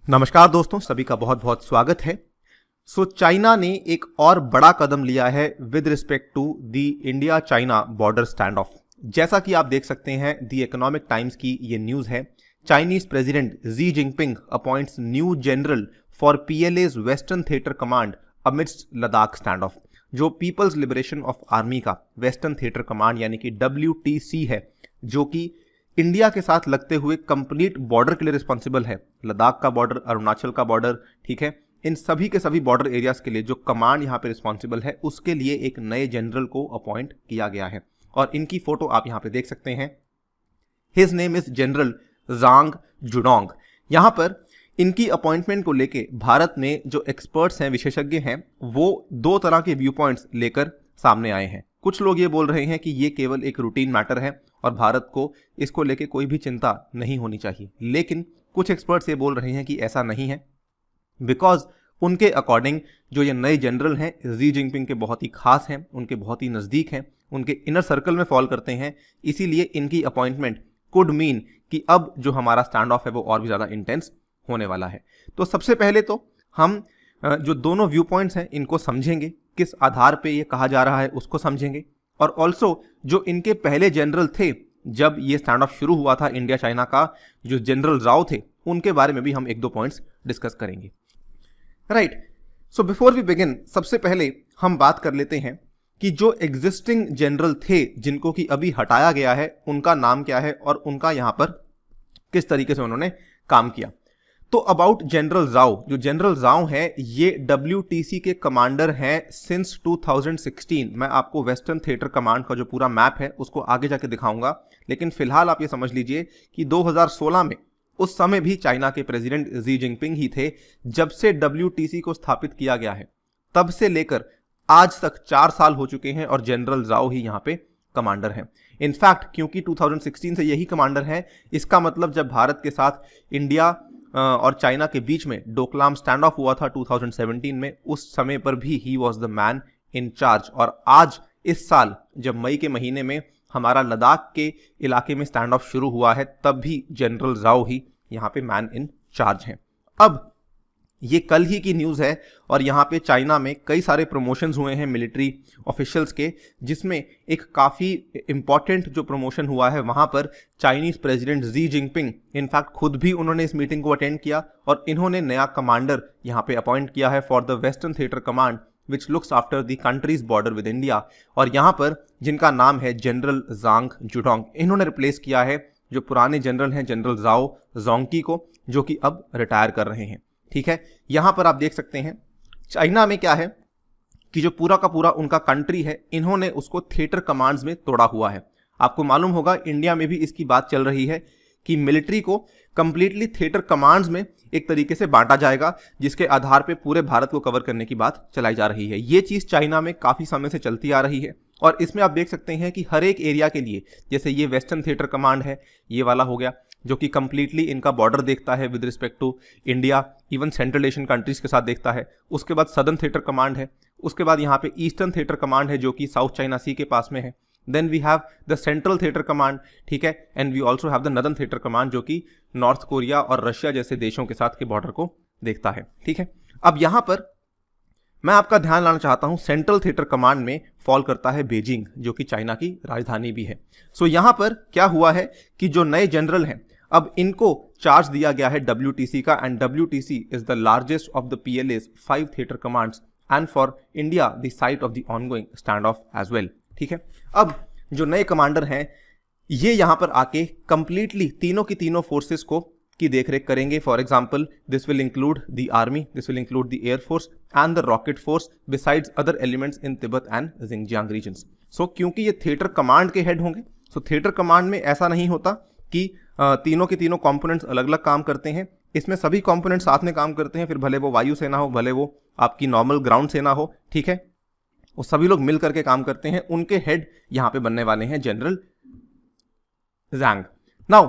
नमस्कार दोस्तों, सभी का बहुत बहुत स्वागत है। चाइना ने एक और बड़ा कदम लिया है with respect to the India China border stand off. जैसा कि आप देख सकते हैं, द इकोनॉमिक टाइम्स की ये न्यूज़ है। Chinese president Xi Jinping appoints new general for PLA's western theatre command amidst Ladakh stand off. जो पीपल्स लिबरेशन ऑफ आर्मी का वेस्टर्न थिएटर कमांड यानी कि WTC है, जो कि इंडिया के साथ लगते हुए कंप्लीट बॉर्डर के लिए रिस्पॉन्सिबल है। लद्दाख का बॉर्डर, अरुणाचल का बॉर्डर, ठीक है, इन सभी के सभी बॉर्डर एरियाज के लिए जो कमांड यहाँ पे रिस्पॉन्सिबल है, उसके लिए एक नए जनरल को अपॉइंट किया गया है। और इनकी फोटो आप यहाँ पे देख सकते हैं। हिज नेम इज जनरल जांग जुडोंग। यहाँ पर इनकी अपॉइंटमेंट को लेके भारत में जो एक्सपर्ट्स हैं, विशेषज्ञ हैं, वो दो तरह के व्यू पॉइंट्स लेकर सामने आए हैं। कुछ लोग ये बोल रहे हैं कि ये केवल एक रूटीन मैटर है और भारत को इसको लेके कोई भी चिंता नहीं होनी चाहिए, लेकिन कुछ एक्सपर्ट्स ये बोल रहे हैं कि ऐसा नहीं है, बिकॉज उनके अकॉर्डिंग जो ये नए जनरल हैं जी जिनपिंग के बहुत ही खास हैं, उनके बहुत ही नज़दीक हैं, उनके इनर सर्कल में फॉल करते हैं। इसीलिए इनकी अपॉइंटमेंट कुड मीन कि अब जो हमारा स्टैंड ऑफ है वो और भी ज़्यादा इंटेंस होने वाला है। तो सबसे पहले तो हम जो दोनों व्यू पॉइंट्स हैं इनको समझेंगे, किस आधार पे ये कहा जा रहा है उसको समझेंगे, और ऑल्सो जो इनके पहले जनरल थे जब ये स्टैंड ऑफ शुरू हुआ था इंडिया चाइना का, जो जनरल राव थे, उनके बारे में भी हम एक दो पॉइंट्स डिस्कस करेंगे। Right, so before we begin, सबसे पहले हम बात कर लेते हैं कि जो एग्जिस्टिंग जनरल थे जिनको कि अभी हटाया गया है, उनका नाम क्या है और उनका यहाँ पर किस तरीके से उन्होंने काम किया। तो अबाउट जनरल जाओ, जो जनरल जाओ है ये WTC के कमांडर हैं सिंस 2016। मैं आपको वेस्टर्न थिएटर कमांड का जो पूरा मैप है उसको आगे जाके दिखाऊंगा, लेकिन फिलहाल आप ये समझ लीजिए कि 2016 में उस समय भी चाइना के प्रेसिडेंट जी जिनपिंग ही थे। जब से WTC को स्थापित किया गया है तब से लेकर आज तक 4 साल हो चुके हैं और जनरल जाओ ही यहाँ पे कमांडर हैं। इनफैक्ट क्योंकि 2016 से यही कमांडर हैं, इसका मतलब जब भारत के साथ इंडिया और चाइना के बीच में डोकलाम स्टैंड ऑफ हुआ था 2017 में, उस समय पर भी he was the man in charge. और आज इस साल जब मई के महीने में हमारा लद्दाख के इलाके में स्टैंड ऑफ शुरू हुआ है, तब भी जनरल जाओ ही यहाँ पे मैन इन चार्ज हैं। अब ये कल ही की न्यूज़ है और यहाँ पे चाइना में कई सारे प्रमोशंस हुए हैं मिलिट्री ऑफिशियल्स के, जिसमें एक काफ़ी इम्पॉर्टेंट जो प्रमोशन हुआ है वहाँ पर Chinese president Xi Jinping in fact खुद भी उन्होंने इस मीटिंग को अटेंड किया और इन्होंने नया कमांडर यहाँ पे अपॉइंट किया है for the western theatre command which looks after the countries border with India. और यहाँ पर जिनका नाम है जनरल जांग जुडोंग, इन्होंने रिप्लेस किया है जो पुराने जनरल हैं जनरल जाओ जोंगकी को, जो कि अब रिटायर कर रहे हैं। ठीक है, यहां पर आप देख सकते हैं चाइना में क्या है कि जो पूरा का पूरा उनका कंट्री है, इन्होंने उसको थिएटर कमांड्स में तोड़ा हुआ है। आपको मालूम होगा इंडिया में भी इसकी बात चल रही है कि मिलिट्री को कंप्लीटली थिएटर कमांड्स में एक तरीके से बांटा जाएगा, जिसके आधार पे पूरे भारत को कवर करने की बात चलाई जा रही है। ये चीज़ चाइना में काफ़ी समय से चलती आ रही है और इसमें आप देख सकते हैं कि हर एक एरिया के लिए, जैसे ये वेस्टर्न थिएटर कमांड है, ये वाला हो गया जो कि कंप्लीटली इनका बॉर्डर देखता है with respect to India, even central Asian countries के साथ देखता है। उसके बाद सदर्न थिएटर कमांड है, उसके बाद यहाँ पे ईस्टर्न थिएटर कमांड है जो कि साउथ चाइना सी के पास में है। Then we have the central theatre command, ठीक है, and we also have the northern theatre command जो कि नॉर्थ कोरिया और रशिया जैसे देशों के साथ के बॉर्डर को देखता है। ठीक है, अब यहाँ पर मैं आपका ध्यान लाना चाहता हूं, सेंट्रल थिएटर कमांड में फॉल करता है बीजिंग, जो कि चाइना की राजधानी भी है। सो यहाँ पर क्या हुआ है कि जो नए जनरल हैं, अब इनको चार्ज दिया गया है WTC का, and WTC is the largest of the PLA's 5 theatre commands and for India the site of the ongoing stand off as well. ठीक है, अब जो नए कमांडर हैं ये यहाँ पर आके कंप्लीटली तीनों की तीनों फोर्सेस को की देखरेख करेंगे। For example, this will include the army, this will include the air force and the rocket force besides other elements in Tibet and Xinjiang regions. So क्योंकि ये थिएटर कमांड के हेड होंगे, सो थिएटर कमांड में ऐसा नहीं होता कि तीनों के तीनों कंपोनेंट्स अलग अलग काम करते हैं। इसमें सभी कंपोनेंट्स साथ में काम करते हैं, फिर भले वो वायु सेना हो, भले वो आपकी नॉर्मल ग्राउंड सेना हो, ठीक है, वो सभी लोग मिल करके काम करते हैं। उनके हेड यहाँ पे बनने वाले हैं general Zhang. Now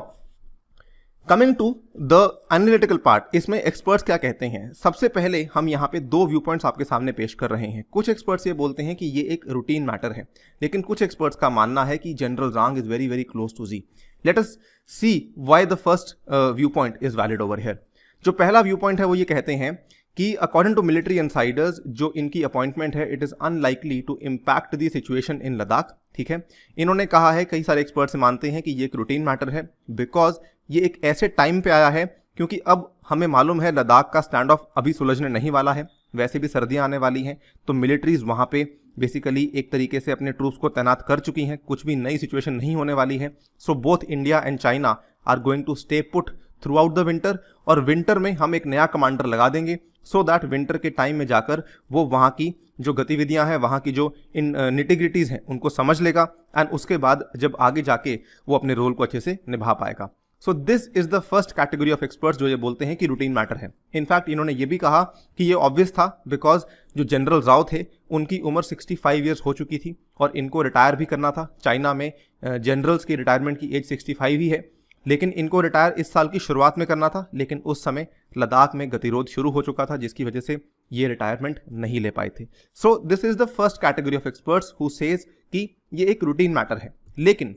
coming to the analytical part, इसमें एक्सपर्ट्स क्या कहते हैं। सबसे पहले हम यहाँ पे दो व्यू पॉइंट्स आपके सामने पेश कर रहे हैं। कुछ एक्सपर्ट्स ये बोलते हैं कि ये एक रूटीन मैटर है, लेकिन कुछ एक्सपर्ट्स का मानना है कि general Zhang is very very close to Xi. Let us see why the first view point is valid over here. जो पहला व्यू पॉइंट है वो ये कहते हैं कि अकॉर्डिंग टू मिलिट्री इनसाइडर्स जो इनकी अपॉइंटमेंट है it is unlikely to impact the situation in Ladakh. ठीक है, इन्होंने कहा है, कई सारे एक्सपर्ट्स मानते हैं कि ये एक रूटीन मैटर है बिकॉज ये एक ऐसे टाइम पे आया है क्योंकि अब हमें मालूम है लद्दाख का स्टैंड ऑफ अभी सुलझने नहीं वाला है, वैसे भी सर्दियां आने वाली हैं, तो मिलिट्रीज वहां पे बेसिकली एक तरीके से अपने ट्रूप्स को तैनात कर चुकी हैं, कुछ भी नई सिचुएशन नहीं होने वाली है। So both India and China are going to stay put throughout the winter, और विंटर में हम एक नया कमांडर लगा देंगे सो दैट विंटर के टाइम में जाकर वो वहाँ की जो गतिविधियां हैं, वहाँ की जो इन निटिग्रिटीज़ हैं उनको समझ लेगा एंड उसके बाद जब आगे जाके वो अपने रोल को अच्छे से निभा पाएगा। So this is the first category of experts जो ये बोलते हैं कि रूटीन मैटर है। इनफैक्ट इन्होंने ये भी कहा कि ये ऑब्वियस था बिकॉज जो जनरल राव थे उनकी उम्र 65 ईयर्स हो चुकी थी और इनको रिटायर भी करना था। चाइना में जनरल्स की रिटायरमेंट की एज 65 ही है, लेकिन इनको रिटायर इस साल की शुरुआत में करना था, लेकिन उस समय लद्दाख में गतिरोध शुरू हो चुका था जिसकी वजह से ये रिटायरमेंट नहीं ले पाए थे। So this is the first category of experts who says कि ये एक रूटीन मैटर है। लेकिन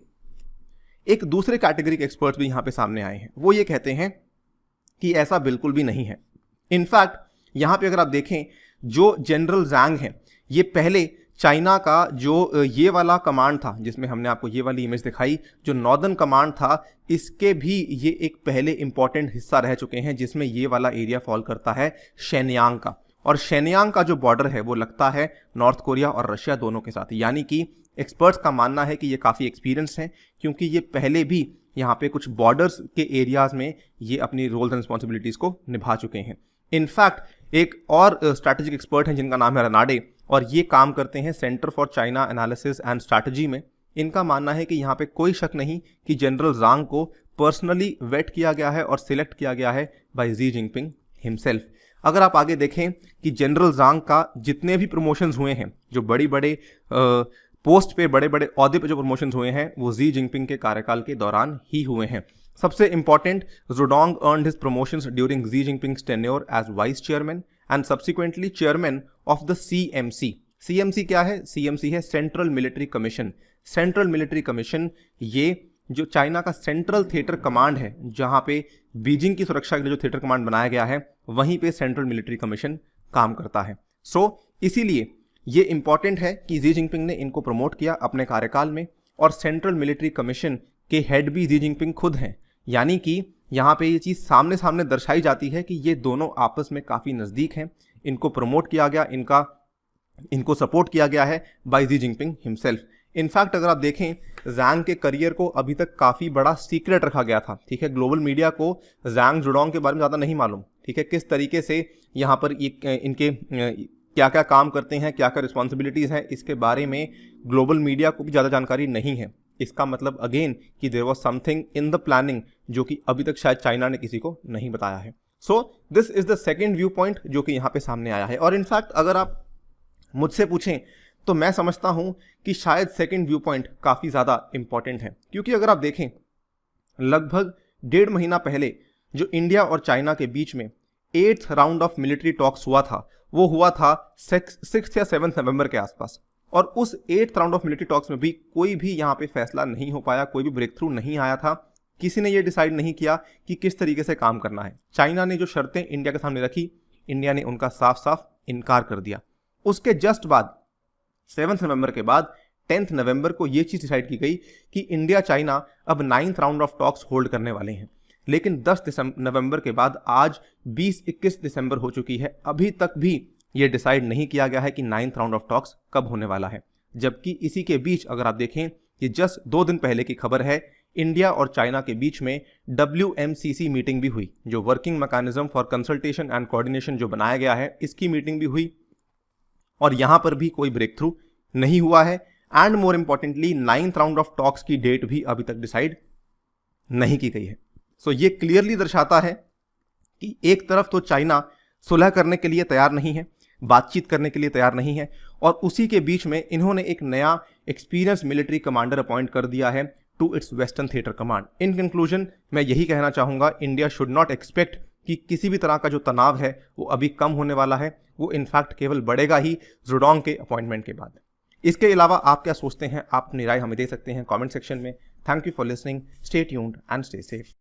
एक दूसरे कैटेगरी के एक्सपर्ट्स भी यहां पे सामने आए हैं, वो ये कहते हैं कि ऐसा बिल्कुल भी नहीं है। इनफैक्ट यहां पे अगर आप देखें जो जनरल ज़ैंग हैं, ये पहले चाइना का जो ये वाला कमांड था जिसमें हमने आपको ये वाली इमेज दिखाई, जो नॉर्दर्न कमांड था, इसके भी ये एक पहले इंपॉर्टेंट हिस्सा रह चुके हैं जिसमें ये वाला एरिया फॉल करता है शेनयांग का, और शेनयांग का जो बॉर्डर है वो लगता है नॉर्थ कोरिया और रशिया दोनों के साथ। यानी कि एक्सपर्ट्स का मानना है कि ये काफ़ी एक्सपीरियंस्ड हैं क्योंकि ये पहले भी यहाँ पे कुछ बॉर्डर्स के एरियाज में ये अपनी रोल्स एंड रिस्पॉन्सिबिलिटीज़ को निभा चुके हैं। इनफैक्ट एक और स्ट्रैटेजिक एक्सपर्ट हैं जिनका नाम है रनाडे, और ये काम करते हैं centre for China analysis and strategy में। इनका मानना है कि यहाँ पे कोई शक नहीं कि जनरल ज़ांग को पर्सनली वेट किया गया है और सिलेक्ट किया गया है बाय जी जिनपिंग हिमसेल्फ। अगर आप आगे देखें कि जनरल ज़ांग का जितने भी प्रमोशंस हुए हैं, जो बड़ी बड़े पोस्ट पे बड़े बड़े ओहदे पे जो प्रमोशंस हुए हैं वो जी जिनपिंग के कार्यकाल के दौरान ही हुए हैं। सबसे इंपॉर्टेंट, जुडोंग earned his promotions during Xi Jinping's tenure as vice chairman and subsequently chairman of the CMC। CMC क्या है? CMC है central military commission. Central military commission ये जो चाइना का सेंट्रल थिएटर कमांड है, जहां पे बीजिंग की सुरक्षा के लिए जो थिएटर कमांड बनाया गया है वहीं पे सेंट्रल मिलिट्री कमीशन काम करता है। इसीलिए ये इंपॉर्टेंट है कि जी जिनपिंग ने इनको प्रमोट किया अपने कार्यकाल में, और सेंट्रल मिलिट्री कमीशन के हेड भी जी जिनपिंग खुद हैं। यानी कि यहाँ पे ये चीज़ सामने सामने दर्शाई जाती है कि ये दोनों आपस में काफ़ी नज़दीक हैं। इनको प्रमोट किया गया, इनको सपोर्ट किया गया है by Xi Jinping himself. In fact अगर आप देखें ज़ैंग के करियर को अभी तक काफ़ी बड़ा सीक्रेट रखा गया था। ठीक है, ग्लोबल मीडिया को ज़ैंग जुडोंग के बारे में ज़्यादा नहीं मालूम। ठीक है, किस तरीके से यहाँ पर इनके क्या क्या काम करते हैं, क्या क्या रिस्पॉन्सिबिलिटीज़ हैं, इसके बारे में ग्लोबल मीडिया को भी ज़्यादा जानकारी नहीं है। इसका मतलब अगेन कि there was something in the planning जो कि अभी तक शायद चाइना ने किसी को नहीं बताया है। So this is the second view point जो कि यहाँ पे सामने आया है। और इनफैक्ट अगर आप मुझसे पूछें तो मैं समझता हूँ कि शायद सेकेंड व्यू पॉइंट काफ़ी ज़्यादा इंपॉर्टेंट है, क्योंकि अगर आप देखें लगभग 1.5 महीना पहले जो इंडिया और चाइना के बीच में 8th round of military talks हुआ था, वो हुआ था 6 या 7 नवंबर के आसपास, और उस 8th round of military talks में भी कोई भी यहाँ पे फैसला नहीं हो पाया, कोई भी ब्रेक थ्रू नहीं आया था। किसी ने ये डिसाइड नहीं किया कि किस तरीके से काम करना है। चाइना ने जो शर्तें इंडिया के सामने रखी, इंडिया ने उनका साफ साफ इनकार कर दिया। उसके जस्ट बाद 7 नवंबर के बाद 10 नवंबर को ये चीज़ डिसाइड की गई कि इंडिया चाइना अब 9th round of talks hold करने वाले हैं। लेकिन 10 नवंबर के बाद आज 20-21 दिसंबर हो चुकी है, अभी तक भी ये डिसाइड नहीं किया गया है कि 9th राउंड ऑफ टॉक्स कब होने वाला है। जबकि इसी के बीच अगर आप देखें, ये जस्ट 2 दिन पहले की खबर है, इंडिया और चाइना के बीच में WMCC मीटिंग भी हुई, जो working mechanism for consultation and coordination जो बनाया गया है, इसकी मीटिंग भी हुई, और यहां पर भी कोई ब्रेक थ्रू नहीं हुआ है। And more importantly 9th round of talks की डेट भी अभी तक डिसाइड नहीं की गई है। सो ये क्लियरली दर्शाता है कि एक तरफ तो चाइना सुलह करने के लिए तैयार नहीं है, बातचीत करने के लिए तैयार नहीं है, और उसी के बीच में इन्होंने एक नया एक्सपीरियंस मिलिट्री कमांडर अपॉइंट कर दिया है to its western theatre command. In conclusion मैं यही कहना चाहूँगा, इंडिया शुड नॉट एक्सपेक्ट कि किसी भी तरह का जो तनाव है वो अभी कम होने वाला है, वो इनफैक्ट केवल बढ़ेगा ही जुडोंग के अपॉइंटमेंट के बाद। इसके अलावा आप क्या सोचते हैं? आप अपनी राय हमें दे सकते हैं कमेंट सेक्शन में। Thank you for listening, stay tuned and stay safe.